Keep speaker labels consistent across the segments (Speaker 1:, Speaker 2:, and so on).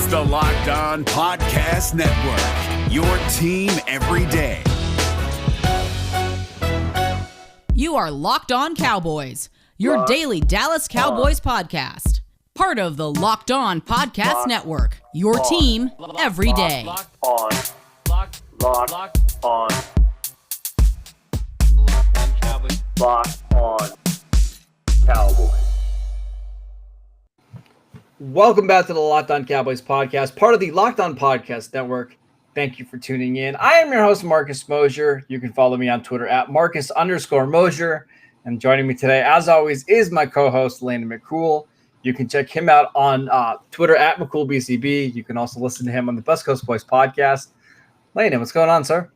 Speaker 1: the Locked On Podcast Network, your team every day.
Speaker 2: You are Locked On Cowboys, your daily Dallas Cowboys podcast. Part of the Locked On Podcast Network, your team every day.
Speaker 3: Locked On Cowboys. Locked On Cowboys.
Speaker 4: Welcome back to the Locked On Cowboys podcast, part of the Locked On Podcast Network. Thank you for tuning in. I am your host, Marcus Mosier. You can follow me on Twitter at Marcus_Mosier. And joining me today, as always, is my co-host, Landon McCool. You can check him out on Twitter at McCoolBCB. You can also listen to him on the Best Coast Boys podcast. Landon, what's going on, sir?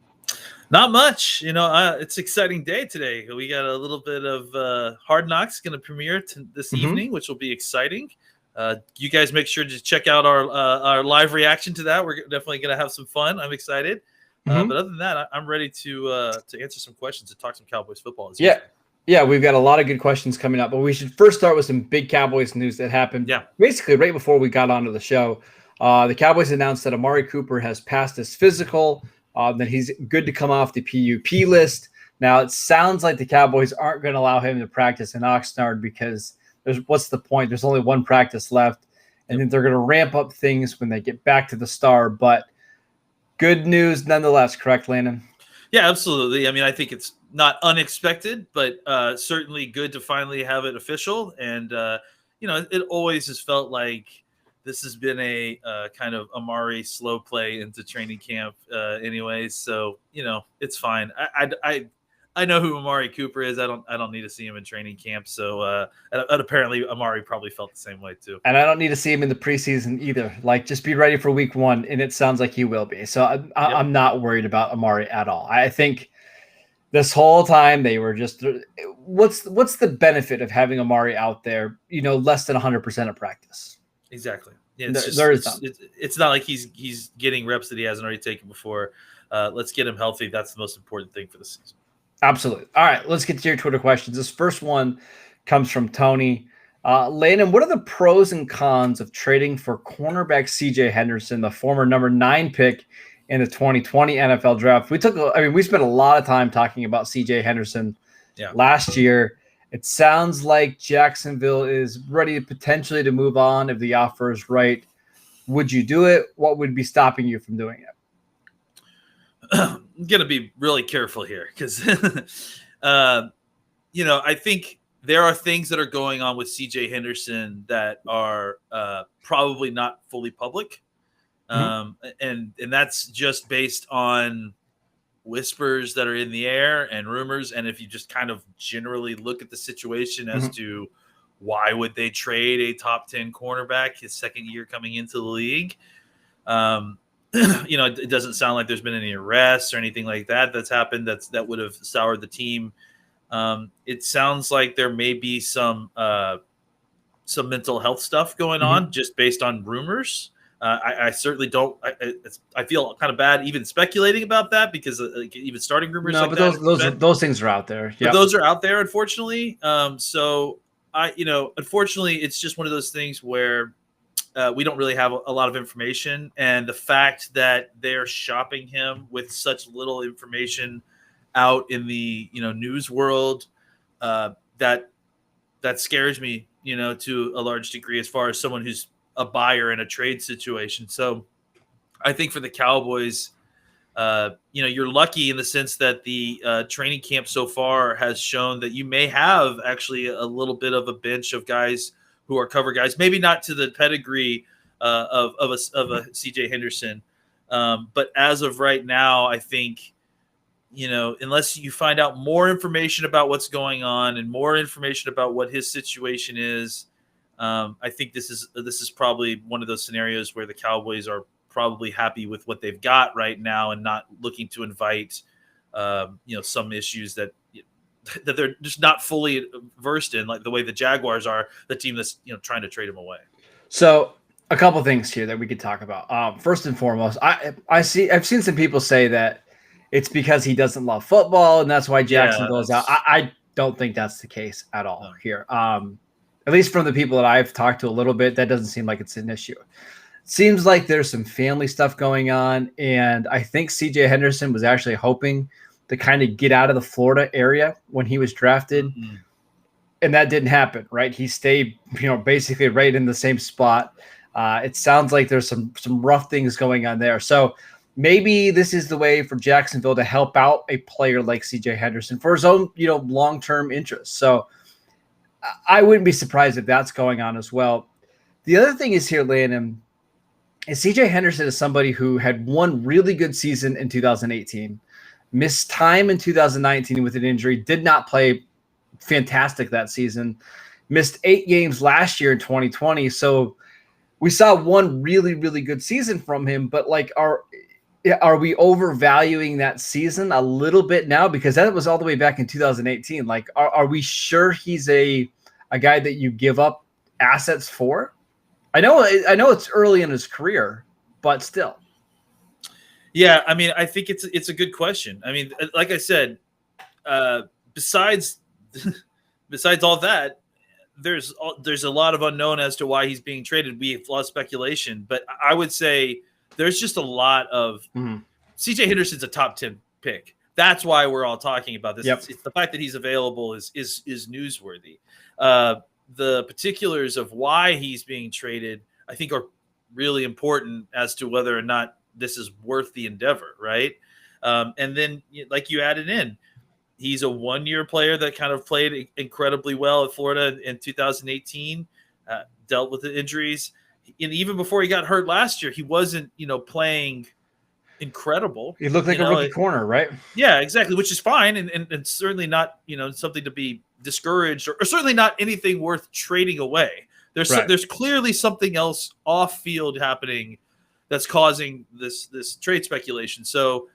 Speaker 5: Not much. It's an exciting day today. We got a little bit of Hard Knocks going to premiere this evening, which will be exciting. You guys make sure to check out our live reaction to that. We're definitely going to have some fun. I'm excited. But other than that, I'm ready to answer some questions and talk some Cowboys football.
Speaker 4: Yeah, we've got a lot of good questions coming up, but we should first start with some big Cowboys news that happened basically right before we got onto the show. The Cowboys announced that Amari Cooper has passed his physical, that he's good to come off the PUP list. Now, it sounds like the Cowboys aren't going to allow him to practice in Oxnard because what's the point? There's only one practice left, and then they're going to ramp up things when they get back to the Star. But good news nonetheless, correct, Landon?
Speaker 5: Yeah, absolutely. I mean, I think it's not unexpected, but certainly good to finally have it official. And, it always has felt like this has been a kind of Amari slow play into training camp anyway. So, it's fine. I know who Amari Cooper is. I don't need to see him in training camp. So and apparently Amari probably felt the same way too.
Speaker 4: And I don't need to see him in the preseason either. Like, just be ready for week 1, and it sounds like he will be. So I'm not worried about Amari at all. I think this whole time they were just what's the benefit of having Amari out there? Less than 100% of practice.
Speaker 5: Exactly. Yeah, it's not like he's getting reps that he hasn't already taken before. Let's get him healthy. That's the most important thing for the season.
Speaker 4: Absolutely. All right, let's get to your Twitter questions. This first one comes from Tony. Landon, what are the pros and cons of trading for cornerback C.J. Henderson, the former number 9 pick in the 2020 NFL draft? We spent a lot of time talking about C.J. Henderson last year. It sounds like Jacksonville is ready potentially to move on if the offer is right. Would you do it? What would be stopping you from doing it?
Speaker 5: I'm going to be really careful here because, I think there are things that are going on with C.J. Henderson that are probably not fully public. And that's just based on whispers that are in the air and rumors. And if you just kind of generally look at the situation as to why would they trade a top 10 cornerback his second year coming into the league, it doesn't sound like there's been any arrests or anything like that's happened that would have soured the team. It sounds like there may be some mental health stuff going on just based on rumors. I certainly don't. I feel kind of bad even speculating about that because even starting rumors. No,
Speaker 4: but those things are out there.
Speaker 5: Yeah, those are out there, unfortunately. Unfortunately, it's just one of those things where we don't really have a lot of information, and the fact that they're shopping him with such little information out in the news world, that scares me, to a large degree as far as someone who's a buyer in a trade situation. So I think for the Cowboys, you're lucky in the sense that the training camp so far has shown that you may have actually a little bit of a bench of guys who are cover guys, maybe not to the pedigree of a C.J. Henderson. But as of right now, I think, unless you find out more information about what's going on and more information about what his situation is, I think this is probably one of those scenarios where the Cowboys are probably happy with what they've got right now and not looking to invite, some issues that they're just not fully versed in, like the way the Jaguars are, the team that's trying to trade him away.
Speaker 4: So a couple things here that we could talk about. First and foremost, I've seen some people say that it's because he doesn't love football and that's why Jacksonville is out. I don't think that's the case at all here. At least from the people that I've talked to a little bit, that doesn't seem like it's an issue. Seems like there's some family stuff going on, and I think CJ Henderson was actually hoping to kind of get out of the Florida area when he was drafted, and that didn't happen, right? He stayed, basically right in the same spot. It sounds like there's some rough things going on there. So maybe this is the way for Jacksonville to help out a player like CJ Henderson for his own, long-term interests. So I wouldn't be surprised if that's going on as well. The other thing is here, Landon, is CJ Henderson is somebody who had one really good season in 2018, missed time in 2019 with an injury, did not play fantastic that season, missed 8 games last year in 2020. So we saw one really, really good season from him, but are we overvaluing that season a little bit now? Because that was all the way back in 2018. Like, are we sure he's a guy that you give up assets for? I know it's early in his career, but still.
Speaker 5: Yeah, I mean, I think it's a good question. I mean, like I said, besides all that, there's a lot of unknown as to why he's being traded. We have a lot of speculation, but I would say there's just a lot of CJ Henderson's a top 10 pick. That's why we're all talking about this. Yep. It's the fact that he's available is newsworthy. The particulars of why he's being traded, I think, are really important as to whether or not this is worth the endeavor, right? And then, like you added in, he's a one-year player that kind of played incredibly well at Florida in 2018, dealt with the injuries. And even before he got hurt last year, he wasn't, playing incredible.
Speaker 4: He looked like a rookie corner, right?
Speaker 5: Yeah, exactly, which is fine and certainly not, something to be discouraged or certainly not anything worth trading away. There's clearly something else off field happening that's causing this trade speculation. So,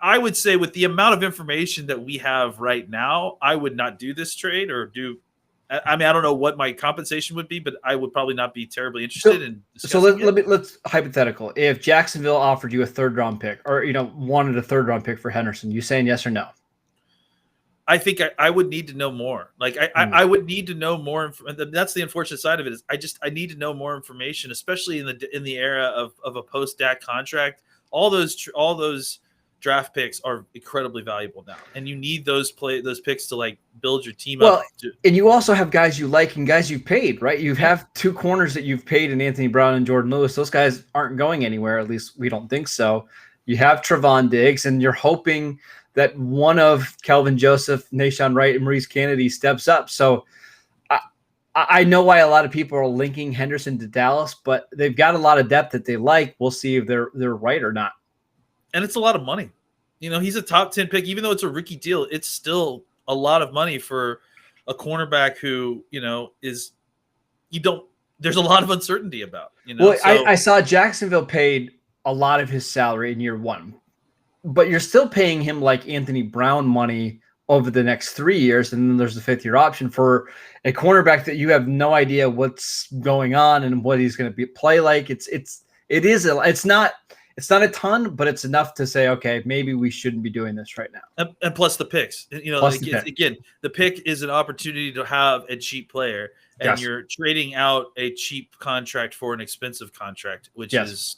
Speaker 5: I would say with the amount of information that we have right now, I would not do this trade or do. I mean, I don't know what my compensation would be, but I would probably not be terribly interested in.
Speaker 4: So let's hypothetical. If Jacksonville offered you a 3rd round pick, or wanted a 3rd round pick for Henderson, you saying yes or no?
Speaker 5: I think I would need to know more. Like I would need to know more. That's the unfortunate side of it. Is I need to know more information, especially in the era of a post Dak contract. All those draft picks are incredibly valuable now, and you need those picks to build your team up.
Speaker 4: And you also have guys you like and guys you've paid, right? You have 2 corners that you've paid in Anthony Brown and Jordan Lewis. Those guys aren't going anywhere. At least we don't think so. You have Trevon Diggs, and you're hoping that one of Kelvin Joseph, Nashawn Wright, and Maurice Kennedy steps up. So I know why a lot of people are linking Henderson to Dallas, but they've got a lot of depth that they like. We'll see if they're right or not. And
Speaker 5: it's a lot of money. He's a top 10 pick. Even though it's a rookie deal, it's still a lot of money for a cornerback who, there's a lot of uncertainty about.
Speaker 4: Well, I saw Jacksonville paid a lot of his salary in year 1. But you're still paying him like Anthony Brown money over the next 3 years, and then there's the 5th-year option for a cornerback that you have no idea what's going on and what he's going to play like. It's not a ton, but it's enough to say, okay, maybe we shouldn't be doing this right now.
Speaker 5: And plus the picks, again, the pick is an opportunity to have a cheap player, and you're trading out a cheap contract for an expensive contract, which is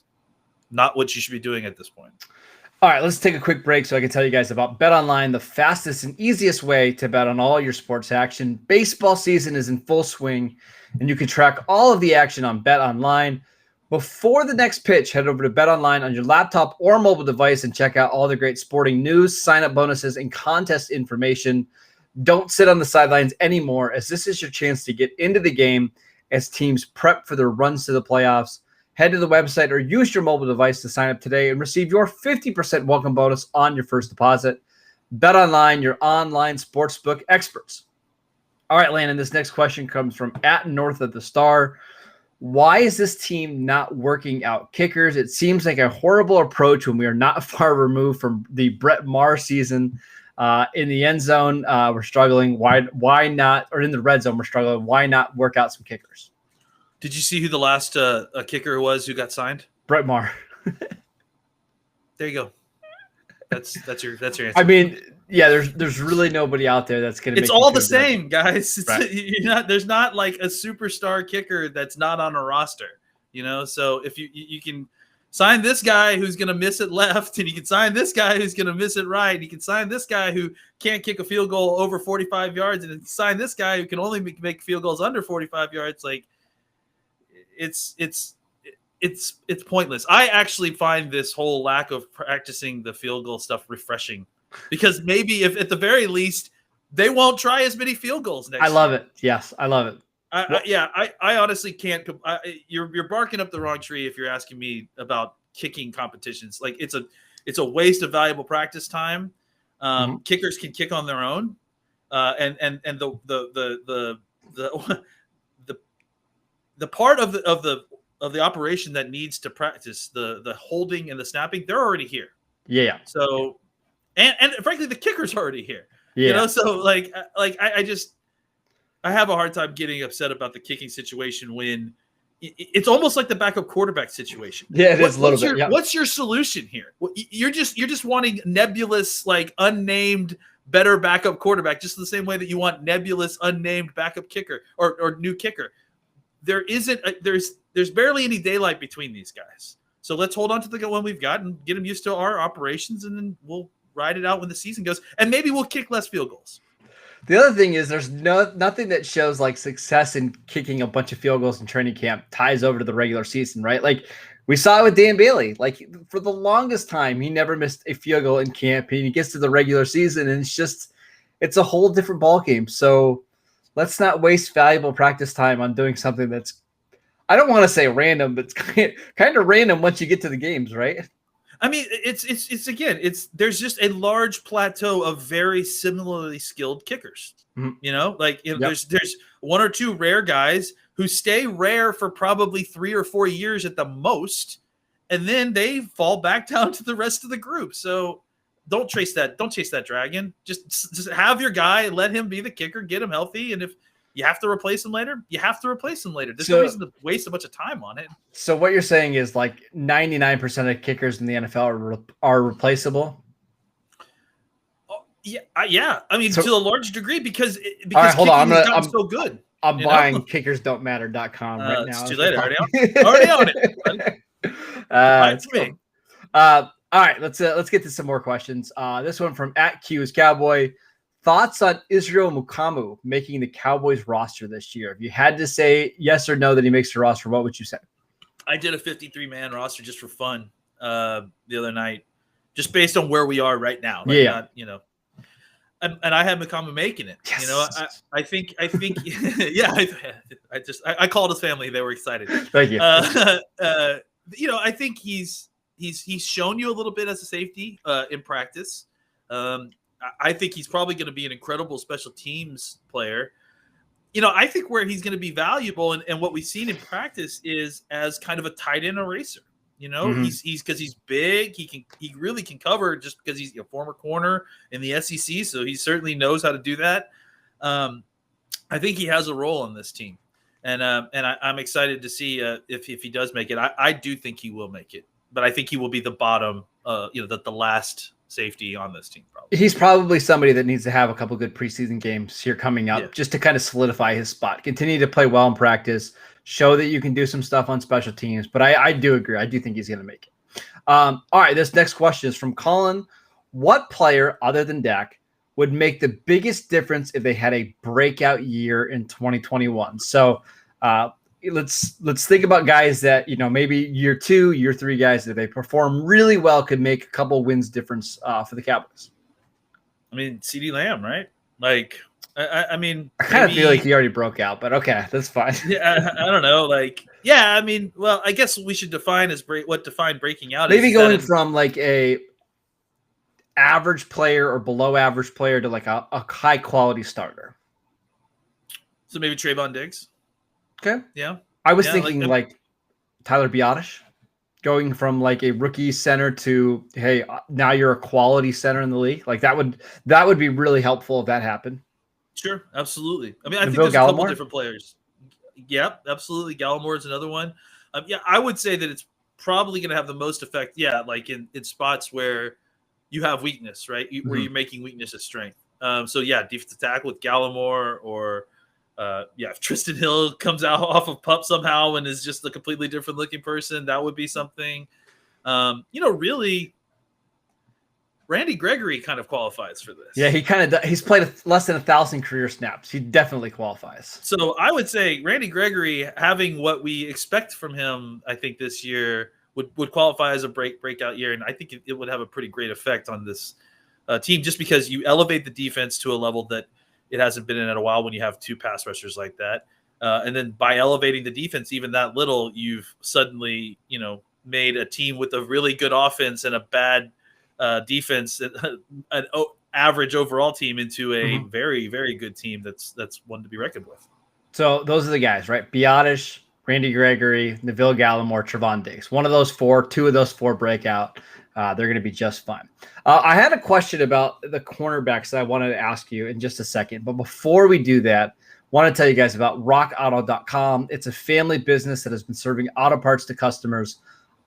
Speaker 5: not what you should be doing at this point.
Speaker 4: All right, let's take a quick break so I can tell you guys about BetOnline, the fastest and easiest way to bet on all your sports action. Baseball season is in full swing, and you can track all of the action on BetOnline. Before the next pitch, head over to BetOnline on your laptop or mobile device and check out all the great sporting news, sign-up bonuses, and contest information. Don't sit on the sidelines anymore, as this is your chance to get into the game as teams prep for their runs to the playoffs. Head to the website or use your mobile device to sign up today and receive your 50% welcome bonus on your first deposit. BetOnline, your online sportsbook experts. All right, Landon, this next question comes from @North of the Star. Why is this team not working out kickers? It seems like a horrible approach when we are not far removed from the Brett Maher season. In the end zone, we're struggling. Why not? Or in the red zone, we're struggling. Why not work out some kickers?
Speaker 5: Did you see who the last kicker was who got signed?
Speaker 4: Brett Maher.
Speaker 5: There you go. That's your answer.
Speaker 4: I mean, yeah, there's really nobody out there that's going to.
Speaker 5: It's all the same, guys. Right. There's not like a superstar kicker that's not on a roster. So if you can sign this guy who's going to miss it left, and you can sign this guy who's going to miss it right, and you can sign this guy who can't kick a field goal over 45 yards, and then sign this guy who can only make field goals under 45 yards. Like it's pointless. I actually find this whole lack of practicing the field goal stuff refreshing, because maybe if at the very least they won't try as many field goals next year.
Speaker 4: I love it. Yes, I love it.
Speaker 5: I honestly can't. You're barking up the wrong tree if you're asking me about kicking competitions. Like it's a waste of valuable practice time. Kickers can kick on their own, and the part of the operation that needs to practice the holding and the snapping, they're already here.
Speaker 4: Yeah.
Speaker 5: So, and frankly, the kicker's already here.
Speaker 4: Yeah.
Speaker 5: So I have a hard time getting upset about the kicking situation when it's almost like the backup quarterback situation.
Speaker 4: Yeah, it is a little bit. Yeah.
Speaker 5: What's your solution here? You're just wanting nebulous, like unnamed, better backup quarterback, just the same way that you want nebulous, unnamed backup kicker or new kicker. There isn't. There's barely any daylight between these guys. So let's hold on to the one we've got and get them used to our operations, and then we'll ride it out when the season goes, and maybe we'll kick less field goals.
Speaker 4: The other thing is there's nothing that shows like success in kicking a bunch of field goals in training camp ties over to the regular season, right? Like we saw it with Dan Bailey. Like for the longest time, he never missed a field goal in camp, and he gets to the regular season, and it's a whole different ball game. So let's not waste valuable practice time on doing something that's, I don't want to say random, but it's kind of random once you get to the games, right?
Speaker 5: I mean, there's just a large plateau of very similarly skilled kickers.
Speaker 4: Mm-hmm.
Speaker 5: There's one or two rare guys who stay rare for probably 3 or 4 years at the most, and then they fall back down to the rest of the group. So don't chase that dragon. Just have your guy, let him be the kicker, get him healthy, and if you have to replace him later, you have to replace him later. There's no reason to waste a bunch of time on it.
Speaker 4: So what you're saying is like 99% of kickers in the NFL are replaceable?
Speaker 5: Oh, yeah. I mean, to a large degree because
Speaker 4: all right, hold on.
Speaker 5: I'm so good.
Speaker 4: I'm buying kickersdon'tmatter.com right now.
Speaker 5: It's too late. Already on it.
Speaker 4: That's me. All right, let's get to some more questions. This one from @QsCowboy. Thoughts on Israel Mukamu making the Cowboys roster this year? If you had to say yes or no that he makes the roster, what would you say?
Speaker 5: I did a 53-man roster just for fun the other night, just based on where we are right now. And I had Mukamu making it. Yes. I think yeah. I called his family; they were excited.
Speaker 4: Thank you.
Speaker 5: I think he's shown you a little bit as a safety in practice. I think he's probably going to be an incredible special teams player. I think where he's going to be valuable and what we've seen in practice is as kind of a tight end eraser.
Speaker 4: Mm-hmm.
Speaker 5: He's because he's big. He really can cover just because he's a former corner in the SEC. So he certainly knows how to do that. I think he has a role on this team, and I'm excited to see if he does make it. I do think he will make it, but I think he will be the bottom. The last safety on this team.
Speaker 4: He's probably somebody that needs to have a couple good preseason games here coming up just to kind of solidify his spot. Continue to play well in practice, show that you can do some stuff on special teams. But I do agree. I do think he's going to make it. All right, this next question is from Colin. What player other than Dak would make the biggest difference if they had a breakout year in 2021? So let's think about guys that, maybe year 2, year 3 guys that they perform really well could make a couple wins difference for the Cowboys.
Speaker 5: I mean, CeeDee Lamb, right? Like, I mean,
Speaker 4: I kind of feel like he already broke out, but okay, that's fine.
Speaker 5: Yeah, I don't know. Like, yeah, I mean, well, I guess we should define what breaking out
Speaker 4: maybe
Speaker 5: is.
Speaker 4: Maybe going from like a average player or below average player to like a high quality starter.
Speaker 5: So maybe Trayvon Diggs.
Speaker 4: Okay.
Speaker 5: Yeah.
Speaker 4: I was thinking like Tyler Biotish, going from like a rookie center to, hey, now you're a quality center in the league. Like that would be really helpful if that happened.
Speaker 5: Sure, absolutely. I mean, I think
Speaker 4: Bill
Speaker 5: there's
Speaker 4: Gallimore?
Speaker 5: a couple different players. Yeah, absolutely. Gallimore is another one. I would say that it's probably going to have the most effect. Yeah, like in spots where you have weakness, right? Where you're making weakness a strength. So yeah, defensive tackle with Gallimore or if Tristan Hill comes out off of PUP somehow and is just a completely different looking person, that would be something. Really, Randy Gregory kind of qualifies for this.
Speaker 4: Yeah, he's played less than 1,000 career snaps. He definitely qualifies.
Speaker 5: So I would say Randy Gregory, having what we expect from him, I think this year would qualify as a breakout year, and I think it would have a pretty great effect on this team, just because you elevate the defense to a level that it hasn't been in a while when you have two pass rushers like that. And then by elevating the defense even that little, you've suddenly, made a team with a really good offense and a bad defense, an average overall team, into a very, very good team that's one to be reckoned with.
Speaker 4: So those are the guys, right? Biotish, Randy Gregory, Neville Gallimore, Trevon Diggs. One of those four, two of those four break out. They're going to be just fine. I had a question about the cornerbacks that I wanted to ask you in just a second. But before we do that, I want to tell you guys about rockauto.com. It's a family business that has been serving auto parts to customers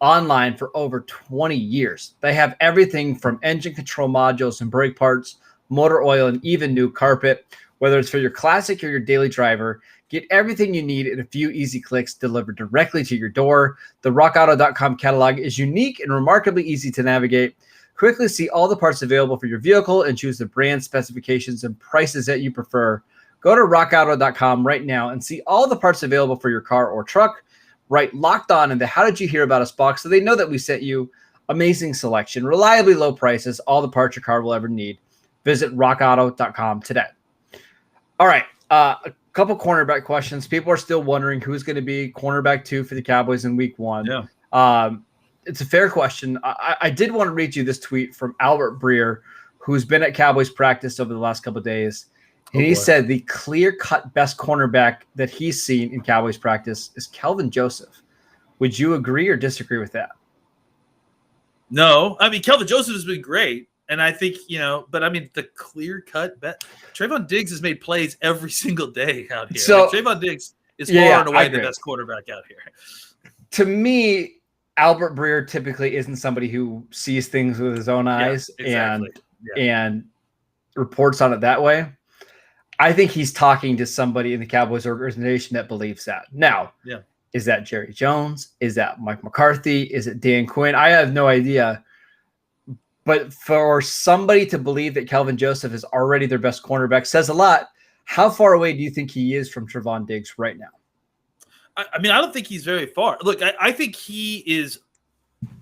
Speaker 4: online for over 20 years. They have everything from engine control modules and brake parts, motor oil, and even new carpet. Whether it's for your classic or your daily driver, get everything you need in a few easy clicks delivered directly to your door. The rockauto.com catalog is unique and remarkably easy to navigate. Quickly see all the parts available for your vehicle and choose the brand, specifications, and prices that you prefer. Go to rockauto.com right now and see all the parts available for your car or truck. Right, locked on in the How Did You Hear About Us box, so they know that we sent you. Amazing selection, reliably low prices, all the parts your car will ever need. Visit rockauto.com today. All right, a couple cornerback questions. People are still wondering who's going to be cornerback 2 for the Cowboys in week 1.
Speaker 5: Yeah.
Speaker 4: It's a fair question. I did want to read you this tweet from Albert Breer, who's been at Cowboys practice over the last couple of days. And he said the clear-cut best cornerback that he's seen in Cowboys practice is Kelvin Joseph. Would you agree or disagree with that?
Speaker 5: No. I mean, Kelvin Joseph has been great. And I think, but I mean, the clear-cut bet. Trayvon Diggs has made plays every single day out here.
Speaker 4: So,
Speaker 5: Trayvon Diggs is far and away the best quarterback out here.
Speaker 4: To me, Albert Breer typically isn't somebody who sees things with his own eyes and reports on it that way. I think he's talking to somebody in the Cowboys organization that believes that. Now, is that Jerry Jones? Is that Mike McCarthy? Is it Dan Quinn? I have no idea. But for somebody to believe that Kelvin Joseph is already their best cornerback says a lot. How far away do you think he is from Trevon Diggs right now?
Speaker 5: I mean, I don't think he's very far. Look, I think he is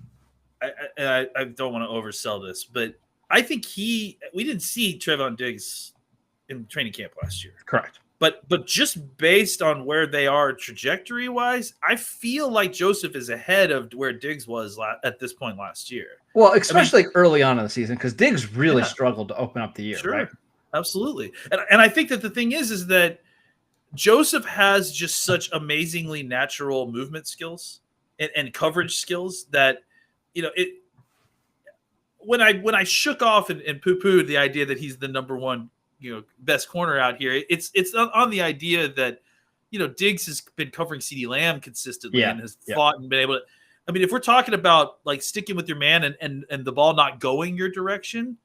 Speaker 5: – I don't want to oversell this, but I think we didn't see Trevon Diggs – in training camp last year.
Speaker 4: Correct.
Speaker 5: But just based on where they are trajectory wise, I feel like Joseph is ahead of where Diggs was at this point last year.
Speaker 4: Well, especially early on in the season, because Diggs really struggled to open up the year.
Speaker 5: Sure.
Speaker 4: Right?
Speaker 5: Absolutely. And I think that the thing is that Joseph has just such amazingly natural movement skills and coverage skills that, when I shook off and poo-pooed the idea that he's the number one best corner out here, it's on the idea that Diggs has been covering CeeDee Lamb consistently and has fought and been able to. I mean, if we're talking about like sticking with your man and the ball not going your direction,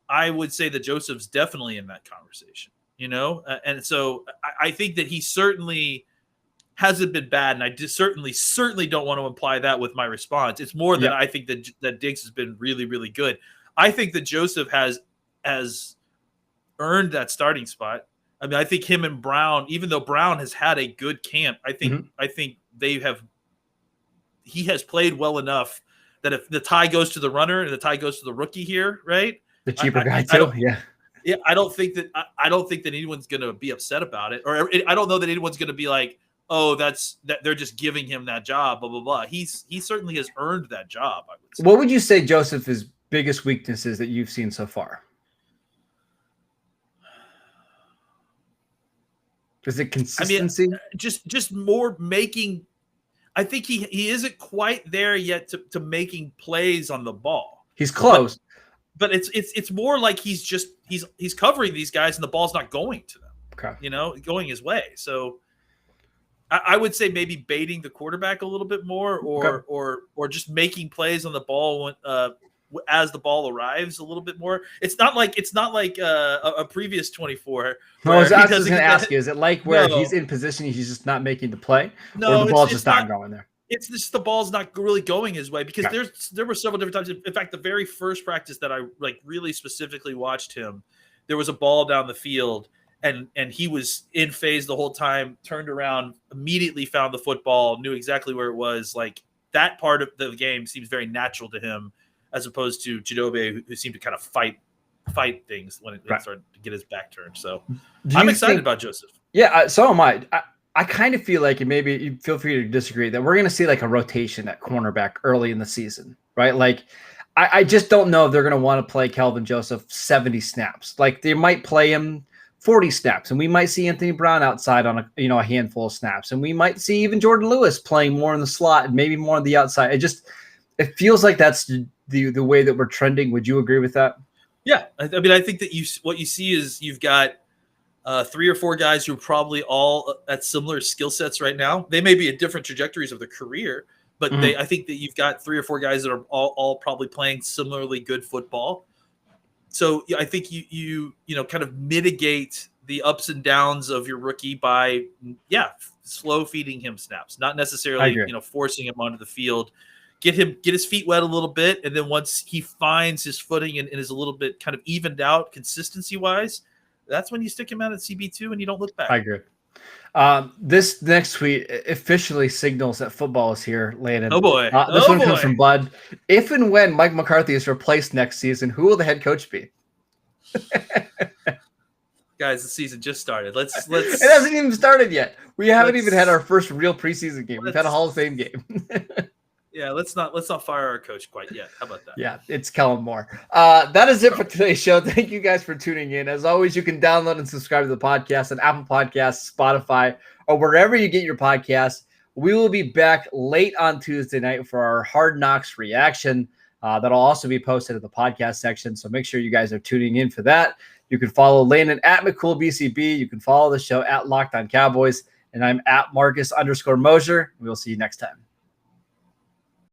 Speaker 5: I would say that Joseph's definitely in that conversation. And so I think that he certainly hasn't been bad, and I just certainly don't want to imply that with my response. It's more that I think that Diggs has been really, really good. I think that Joseph has earned that starting spot. I mean, I think him and Brown, even though Brown has had a good camp, I think he has played well enough that if the tie goes to the runner and the tie goes to the rookie here, right?
Speaker 4: The cheaper guy too.
Speaker 5: I don't think that anyone's going to be upset about it, or I don't know that anyone's going to be like, oh, that they're just giving him that job, blah blah blah. He certainly has earned that job, I would say.
Speaker 4: What would you say Joseph's biggest weaknesses that you've seen so far? Is it consistency?
Speaker 5: I mean, just more making. I think he isn't quite there yet to making plays on the ball.
Speaker 4: He's close,
Speaker 5: but it's more like he's covering these guys and the ball's not going to them.
Speaker 4: Okay.
Speaker 5: Going his way. So I would say maybe baiting the quarterback a little bit more, or just making plays on the ball as the ball arrives a little bit more. It's not like a previous 24.
Speaker 4: No, I was going to ask you, is it like where he's in position, he's just not making the play, or the ball's just not going there?
Speaker 5: It's just the ball's not really going his way, because there were several different times. In fact, the very first practice that I really specifically watched him, there was a ball down the field, and he was in phase the whole time, turned around, immediately found the football, knew exactly where it was. Like, that part of the game seems very natural to him, as opposed to Chidobe, who seemed to kind of fight things when it started to get his back turned. So I'm excited about Joseph.
Speaker 4: Yeah, so am I. I kind of feel like, and maybe you feel free to disagree, that we're going to see like a rotation at cornerback early in the season, right? Like, I just don't know if they're going to want to play Kelvin Joseph 70 snaps. Like, they might play him 40 snaps, and we might see Anthony Brown outside on a handful of snaps, and we might see even Jordan Lewis playing more in the slot and maybe more on the outside. It feels like that's the way that we're trending. Would you agree with that?
Speaker 5: Yeah, I mean, I think that what you see is you've got 3 or 4 guys who are probably all at similar skill sets right now. They may be at different trajectories of their career, but I think that you've got 3 or 4 guys that are all probably playing similarly good football. So I think you kind of mitigate the ups and downs of your rookie by slow feeding him snaps, not necessarily forcing him onto the field. Get his feet wet a little bit, and then once he finds his footing and is a little bit kind of evened out consistency wise, that's when you stick him out at CB2 and you don't look back.
Speaker 4: I agree. This next tweet officially signals that football is here, Landon.
Speaker 5: Oh boy!
Speaker 4: This one comes from Bud. If and when Mike McCarthy is replaced next season, who will the head coach be?
Speaker 5: Guys, the season just started. Let's.
Speaker 4: It hasn't even started yet. We haven't even had our first real preseason game. We've had a Hall of Fame game.
Speaker 5: Yeah, let's not fire our coach quite yet. How about that?
Speaker 4: Yeah, it's Kellen Moore. That is it for today's show. Thank you guys for tuning in. As always, you can download and subscribe to the podcast on Apple Podcasts, Spotify, or wherever you get your podcasts. We will be back late on Tuesday night for our Hard Knocks reaction. That'll also be posted in the podcast section, so make sure you guys are tuning in for that. You can follow Landon at McCoolBCB. You can follow the show at Locked On Cowboys, and I'm at Marcus_Mosier. We'll see you next time.